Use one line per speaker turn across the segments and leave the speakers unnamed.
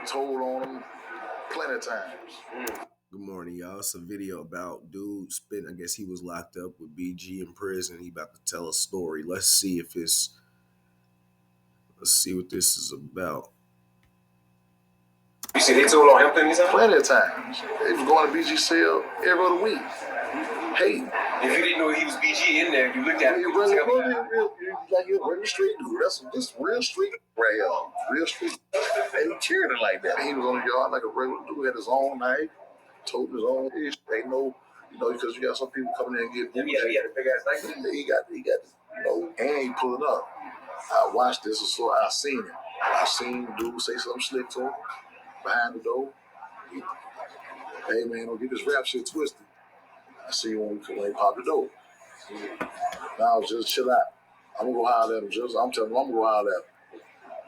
told on him plenty of times.
Good morning, y'all. It's a video about dude I guess he was locked up with BG in prison. He about to tell a story. Let's see what this is about.
You see they told on him
plenty of times. They was going to BG cell every other week. Hey,
if you didn't know he was BG in there, you looked at him.
You're like you're a real street dude. That's real street right here. Real street. And he carried it like that. He was on the yard like a regular dude. Had his own knife, told his own ish. They know, because you got some people coming in and get booty.
Yeah, he had a big ass knife.
He got, and he pulling up. I watched this, so I seen it. I seen dude say something slick to him behind the door. Hey man, don't get this rap shit twisted. I see when he popped the door. Now just chill out. I'm gonna go holler at him. I'm telling him I'm gonna go holler at him.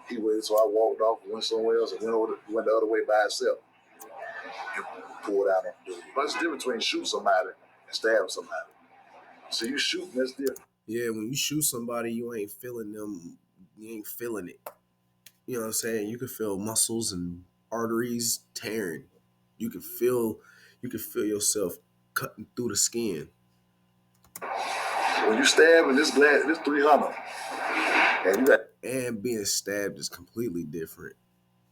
He waited, so I walked off and went somewhere else and went the other way by himself. And pulled out on the dude. But it's different between shoot somebody and stab somebody. So you shooting, that's different.
Yeah, when you shoot somebody, you ain't feeling them. You ain't feeling it. You know what I'm saying? You can feel muscles and arteries tearing. You can feel yourself cutting through the skin.
When you stabbing this 300,
and being stabbed is completely different.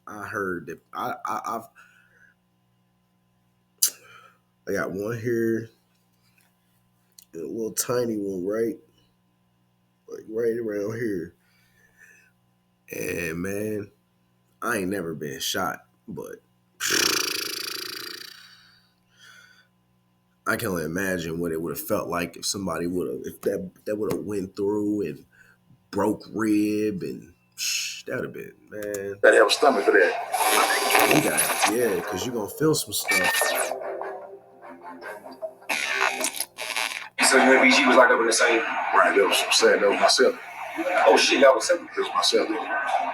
I heard that I got one here, a little tiny one right around here. And man, I ain't never been shot, but I can only imagine what it would have felt like if somebody if that would have went through and broke rib, and that would have been, man.
Gotta have a stomach for that.
Yeah, because you're gonna feel some stuff.
So you and BG was locked up in the same?
Right, that was myself.
Oh shit, y'all was separate.
It was myself.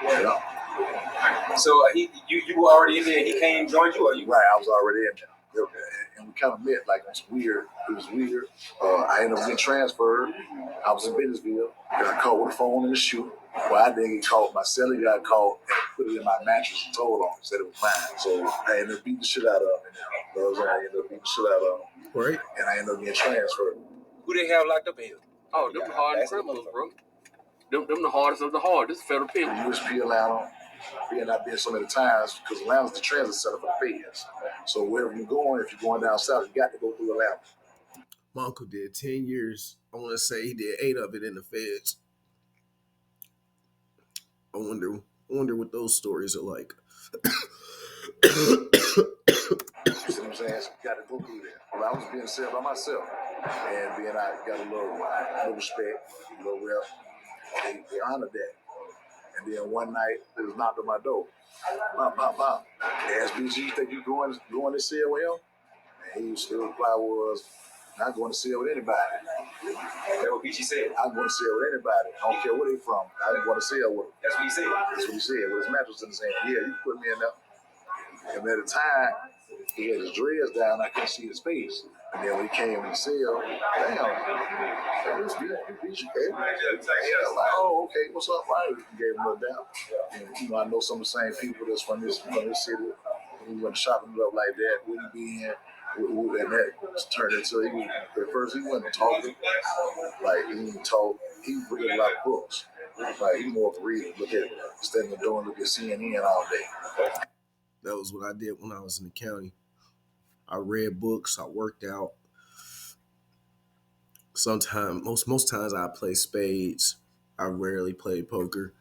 Yeah.
So you were already in there and he came and joined you, or you?
Right, I was already in there. And we kind of met, like, it was weird. I ended up getting transferred. I was in Bentonville. I got caught with a phone in the shoe. Well, I didn't get caught. My cellie got caught and put it in my mattress and told on him, said it was mine. So I ended up beating the shit out of him.
Right.
And I ended up getting transferred.
Who they have locked up in here?
Oh, them the hardest criminals, bro. Them the hardest of the hard. This is federal penal.
USP Atlanta. I've been so many times because Atlanta's the transit center for the feds. So wherever you're going, if you're going down south, you got to go through Atlanta.
My uncle did 10 years. I want to say he did 8 of it in the feds. I wonder what those stories are like.
You see what I'm saying? So you got to go through there. Well, I was being set by myself, and then I got a little respect, a little rep. They honored that. And then one night, it was knocked on my door. Pop. They asked BG, think you going to cell with him? And he still reply was, not going to cell with anybody.
That's what BG said.
I'm going to cell with anybody. I don't care where they from. I ain't going to cell with them.
That's what he said.
With his mattress in his hand. Yeah, you put me in there. And at the time, he had his dreads down. I couldn't see his face. And then when he came in the cell, damn, this BG came. Like, oh, okay, what's up? I gave him a little down. And, I know some of the same people that's from this city. We went shopping it up like that. Would he be in? And that turned into, at first he wasn't talking. Like, he didn't talk. He read a lot of books. Like, he more of a reader. Look at, instead of doing, look at CNN all day.
That was what I did when I was in the county. I read books, I worked out. Sometimes, most times I play spades. I rarely play poker.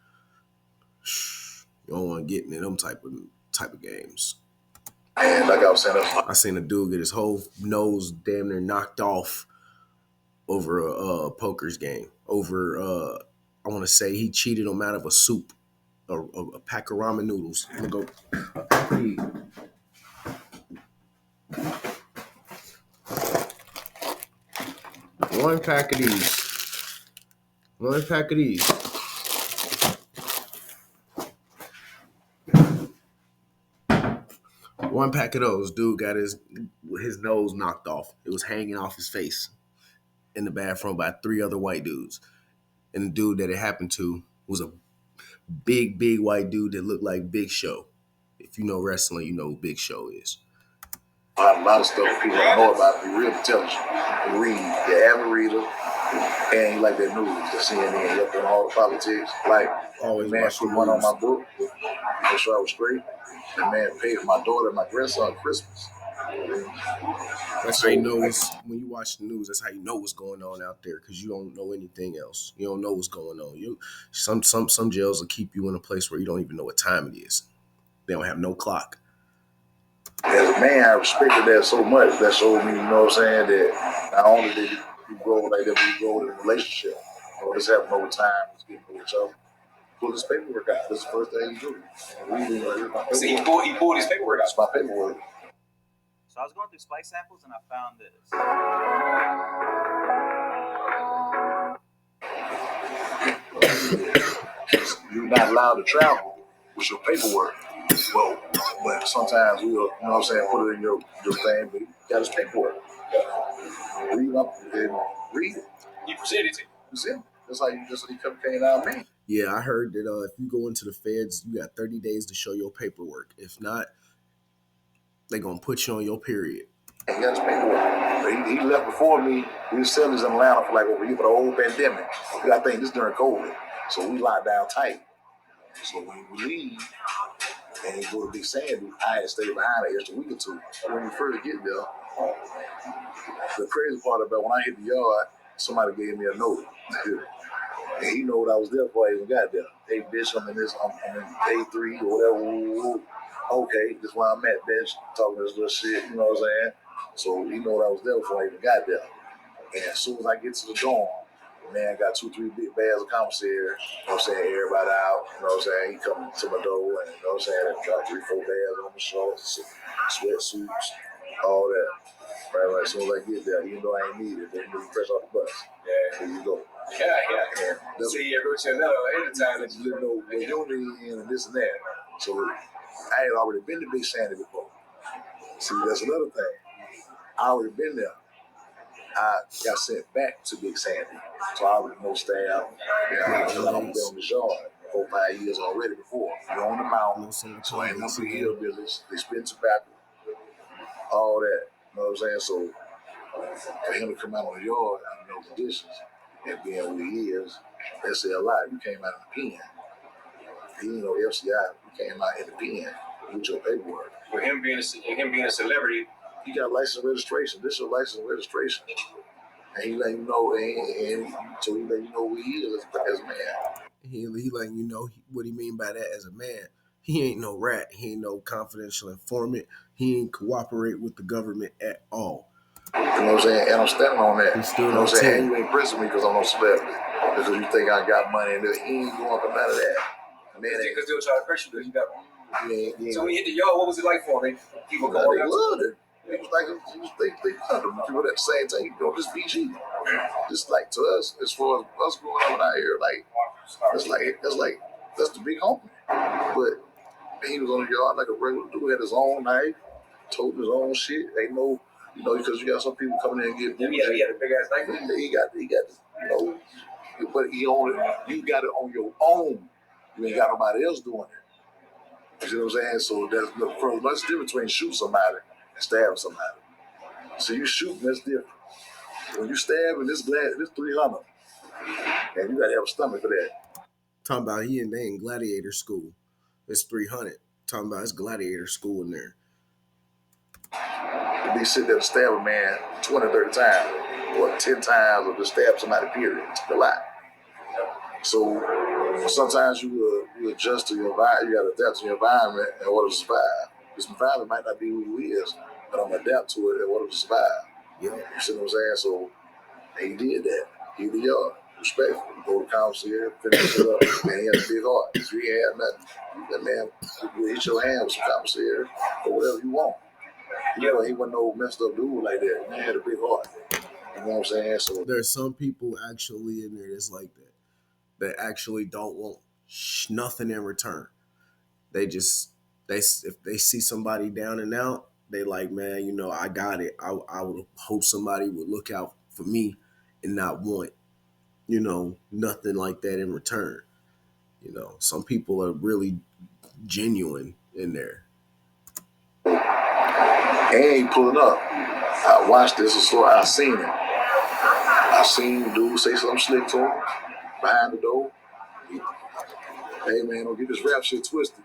You don't want to get into them type of games.
And like I was saying,
I seen a dude get his whole nose damn near knocked off over a poker's game. Over, I want to say he cheated him out of a soup, a pack of ramen noodles. I'm gonna go. One pack of these. One pack of those. Dude got his nose knocked off. It was hanging off his face in the bathroom by 3 other white dudes. And the dude that it happened to was a big white dude that looked like Big Show. If you know wrestling, you know who Big Show is.
A lot of stuff people don't know about. Be real intelligent. Read the average reader, and he like that news, the CNN, he up on all the politics. Like
Always
the man
watch the
put money on
news.
my book, make sure I was straight. The man paid for my daughter and my grandson Christmas.
That's how you know when you watch the news. That's how you know what's going on out there because you don't know anything else. You don't know what's going on. Some jails will keep you in a place where you don't even know what time it is. They don't have no clock.
As a man, I respected that so much. That showed me, you know what I'm saying, that not only did you grow like that, but you grow in a relationship. You know, this happened over time. It's getting to each other. Pull this paperwork out. This is the first thing you do. Reading,
See, he pulled his paperwork out.
That's my paperwork.
So I was going through spike samples and I found this.
You're not allowed to travel with your paperwork. Well, but sometimes we'll, you know what I'm saying, put it in your thing, but you got his paperwork. Read up and read it.
He proceeded to.
You see? That's how he came out of me.
Yeah, I heard that if you go into the feds, you got 30 days to show your paperwork. If not, they're going to put you on your period.
He got his paperwork. He left before me. We was selling this in Atlanta for like over a year for the whole pandemic. I think this during COVID. So we locked down tight. So when we leave and you go to Big Sandy, I had to stay behind an extra week or two. When we first get there, the crazy part about when I hit the yard, somebody gave me a note. And he know what I was there for. I even got there. Hey, bitch, I'm in A3 or whatever. Okay, this is where I'm at, bitch. Talking this little shit, you know what I'm saying? So he know what I was there for. I even got there. And as soon as I get to the dorm, man got 2-3 big bags of commissary. You know what I'm saying? Everybody out. You know what I'm saying? He come to my door and, you know what I'm saying? Got 3-4 bags on my shorts, sweatsuits, all that. Right, as soon as I get there, even though I ain't need it, they move fresh off the bus. Yeah, here you go.
Yeah. See, I wrote you a letter ahead of time that
you didn't know what unity and this and that. So I had already been to Big Sandy before. See, that's another thing. I already been there. I got sent back to Big Sandy. So I already know staff. Because I've been on this yard 4-5 years already before. You're on the mountain. So I ain't nothing but hillbillies. They spit tobacco. All that. You know what I'm saying? So for him to come out on the yard under no conditions and being who he is, they say a lot. You came out in the pen. He ain't no FCI. You came out in the pen with your paperwork.
with him being a celebrity,
he got license registration. This is your license registration. And he let you know, and so he let you know who he is as a man.
He letting you know what he mean by that as a man. He ain't no rat. He ain't no confidential informant. He ain't cooperate with the government at all.
You know what I'm saying? And I'm standing on that.
He's still
you know what I'm saying?
no
And you ain't pressing me because I'm no celebrity. Because you think I got money and he ain't going for none of that. Man,
because they were trying to pressure you. Got.
Yeah.
So when you hit the yard, what was it like for him? People
they loved it. It was like they loved him. People at the same time, you know, this BG. Just like to us, as far as us growing up out here, like that's the big homie. But he was on the yard like a regular dude, had his own knife, toting his own shit. They know, you know, because you got some people coming in and get bougie.
Yeah, he had a big ass knife.
He got, you know, but you got it on your own. You ain't got nobody else doing it. You see what I'm saying? So there's much difference between shooting somebody and stabbing somebody. So you shooting, that's different. When you stabbing, this 300, and you gotta have a stomach for that.
Talking about they in gladiator school. It's 300. Talking about it's gladiator school in there.
To be sitting there and stab a man 20, 30 times, or 10 times, or just stab somebody, period. It's a lot. So sometimes you adjust to your environment, you gotta adapt to your environment in order to survive. This environment might not be who he is, but I'm gonna adapt to it in order to survive.
Yeah.
You see what I'm saying? So he did that. He did y'all. Respectful. Go to council here, finish it up. Man, he had a big heart. If you ain't had nothing, that man will hit your hand with some commissary or whatever you want. He wasn't no messed up dude like that. Man had a big heart. You know what I'm saying? So
there's some people actually in there that's like that actually don't want nothing in return. They just if they see somebody down and out, they like, man, you know, I got it. I would hope somebody would look out for me and not want, you know, nothing like that in return. You know, some people are really genuine in there.
And he pulling up. I watched this, so I seen it. I seen dude say something slick to him behind the door. Hey man, don't get this rap shit twisted.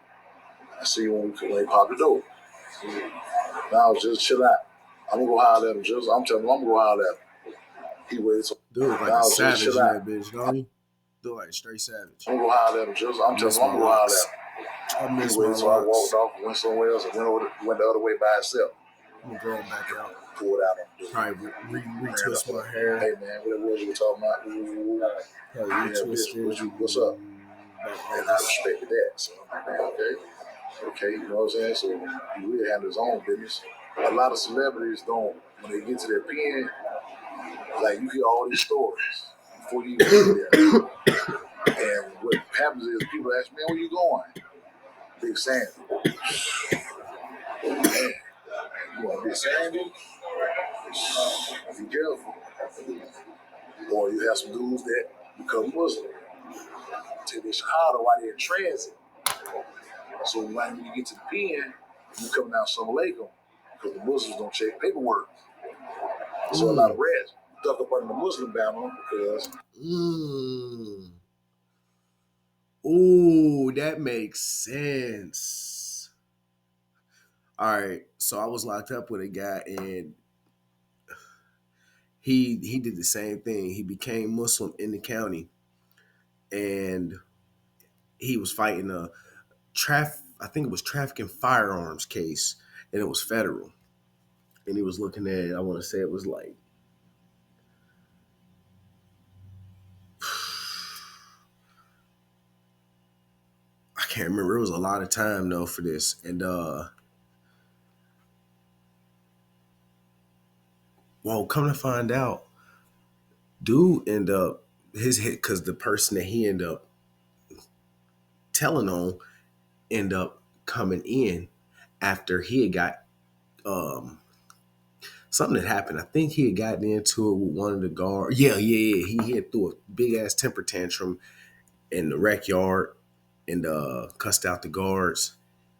I see you when he pop the door. Now just chill out. I'm gonna go holler at him. I'm telling him I'm gonna go holler at him. He waited.
Dude look like
now
a
just
savage in
chill out.
that bitch, don't he? Dude like a straight savage.
I'm gonna go holler at him. I'm telling him I'm gonna go holler at him.
I miss
He
my
waited, so I
locks.
walked off, went somewhere else, and went the other way by himself.
I'm gonna grow them back out.
Pulled out on dude.
Probably retwist my hair.
Hey man, what it was you were talking about?
Probably retwist it.
What's up? And I respected that. So I'm like, man, okay, you know what I'm saying? So he really handled his own business. A lot of celebrities don't, when they get to their pen, like you hear all these stories before you even get there. And what happens is people ask, man, where you going? Big Sandy. Man, you want Big Sandy? Be careful. Or you have some dudes that become Muslim. Take their shahada while they're in transit. So when you get to the pen, you come down some Lakem because the Muslims don't check paperwork. So a lot of rats duck up under the Muslim banner because.
Ooh, that makes sense. All right, so I was locked up with a guy, and he did the same thing. He became Muslim in the county, and he was fighting a I think it was trafficking firearms case, and it was federal. And he was looking at, I want to say it was like I can't remember. It was a lot of time though for this. And well, come to find out, dude ended up his hit because the person that he ended up telling on ended up coming in after he had got something that happened. I think he had gotten into it with one of the guards. Yeah. He had threw a big ass temper tantrum in the rec yard and cussed out the guards,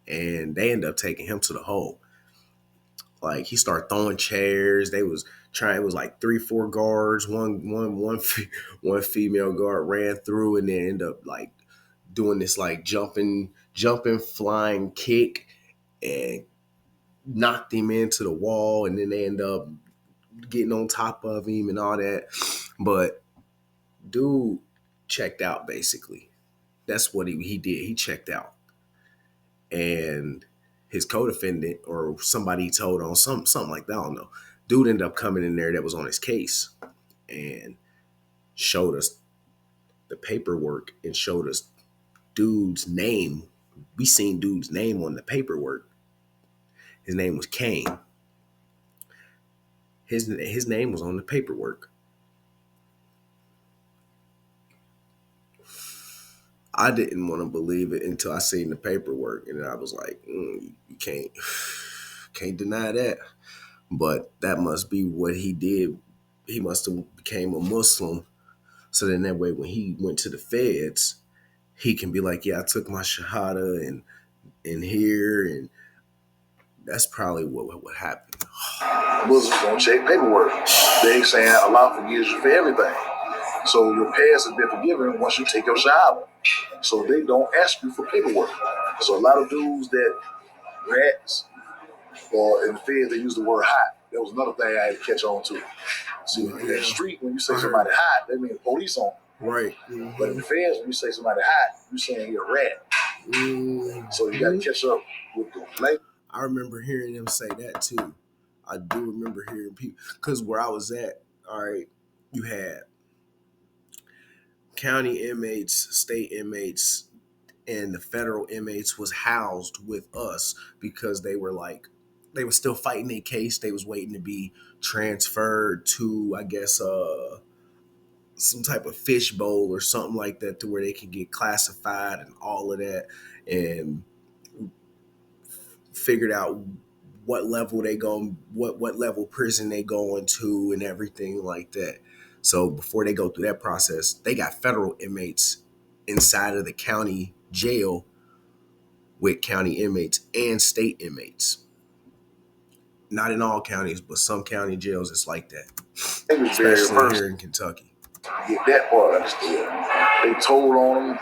and they ended up taking him to the hole. Like he started throwing chairs. They was trying. It was like 3-4 guards. One female guard ran through and then ended up like doing this like jumping flying kick and knocked him into the wall. And then they end up getting on top of him and all that. But dude checked out basically. That's what he did. He checked out. And his co-defendant or somebody he told on something like that, I don't know. Dude ended up coming in there that was on his case and showed us the paperwork and showed us dude's name. We seen dude's name on the paperwork. His name was Kane. His name was on the paperwork. I didn't want to believe it until I seen the paperwork, and I was like, you can't deny that. But that must be what he did. He must have became a Muslim. So then that way, when he went to the feds, he can be like, yeah, I took my shahada and in here, and that's probably what happened.
Muslims don't check paperwork. They saying Allah forgives you for everything. So your past has been forgiven once you take your shahada. So they don't ask you for paperwork. So a lot of dudes that rats or in the feds they use the word hot. That was another thing I had to catch on to. See, in the street when you say somebody hot, that means police on.
Right.
But in the feds, when you say somebody hot, you saying you're a rat. So you got to catch up with the language.
I remember hearing them say that too. I do remember hearing people, because where I was at, all right, you had county inmates, state inmates, and the federal inmates was housed with us because they were still fighting their case. They was waiting to be transferred to, I guess, some type of fishbowl or something like that, to where they can get classified and all of that, and figured out what level they go, what level prison they go into and everything like that. So before they go through that process, they got federal inmates inside of the county jail with county inmates and state inmates. Not in all counties, but some county jails it's like that.
They was very
Especially
first
here in Kentucky.
get that part understood. They told on him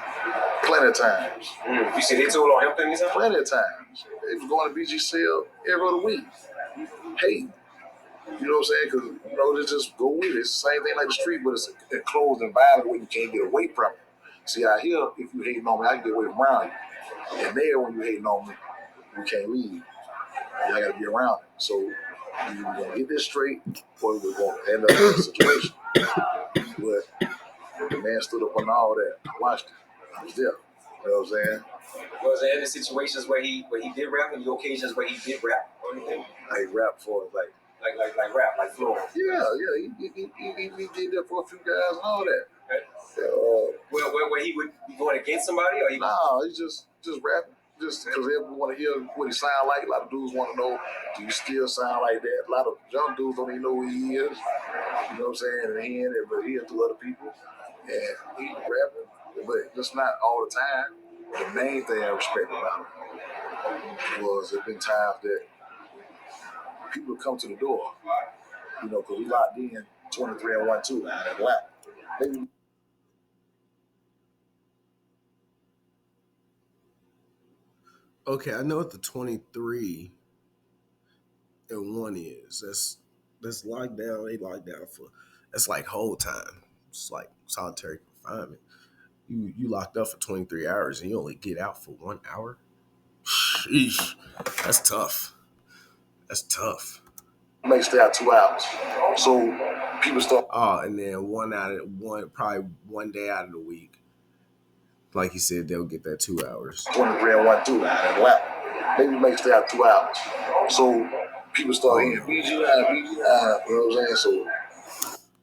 plenty of times.
You said they told on him plenty of times?
Plenty of times. They was going to BG cell every other week. Hey, you know what I'm saying? Because, you know, they just go with it. It's the same thing like the street, but it's a enclosed environment where you can't get away from it. See, out here, if you hating on me, I can get away from around you. And there, when you hating on me, we can't leave. I got to be around it. So, we're going to get this straight, or we're going to end up in a situation. But the man stood up on all that. I watched it. I was there. You know what I'm saying?
Was there any situations where he did rap, and the occasions where he did rap or anything?
I rap for it, like
rap, like flow.
yeah, he did that for a few guys and all that.
Okay. Where he would be going against somebody, or he?
Nah, he's just rapping, just because everyone want to hear what he sound like. A lot of dudes want to know, do you still sound like that? A lot of young dudes don't even know who he is. You know what I'm saying? And he ain't it, but he into other people, and he rapping, but just not all the time. The main thing I respect about him was there's been times that people come to the door, you know, because we locked in 23 and 1-2 out at Atlanta. They
Okay, I know what the 23 and 1 is. That's lockdown. They locked down for that's like whole time. It's like solitary confinement. You locked up for 23 hours and you only get out for 1 hour. Sheesh. That's tough. That's tough.
may stay out 2 hours. So people start.
Oh, and then probably 1 day out of the week. Like you said, they'll get that 2 hours.
23 and 1-2 out at Atlanta. Maybe may stay out 2 hours. So people start hearing BG, you know what I'm saying? So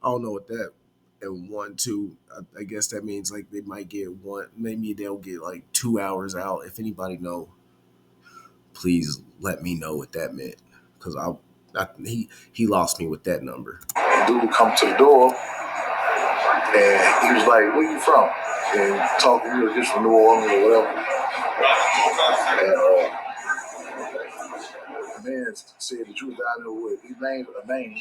I don't know what that and 1-2. I guess that means like they might get one. Maybe they'll get like 2 hours out. If anybody know, please let me know what that meant, because he lost me with that number.
dude come to the door and he was like, "Where you from?" And talking, you know, just from New Orleans or whatever. And the man said that you was down there with his name, a name.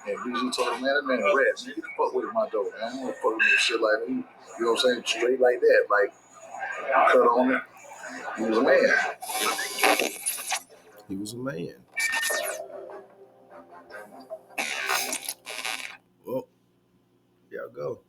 And BG told him, "Man, that man rats. Get the fuck with him, my dog. Man, I don't want to fuck with him shit like that." You know what I'm saying? Straight like that. Like, cut on it. He was a man.
He was a man. Well, yeah, go.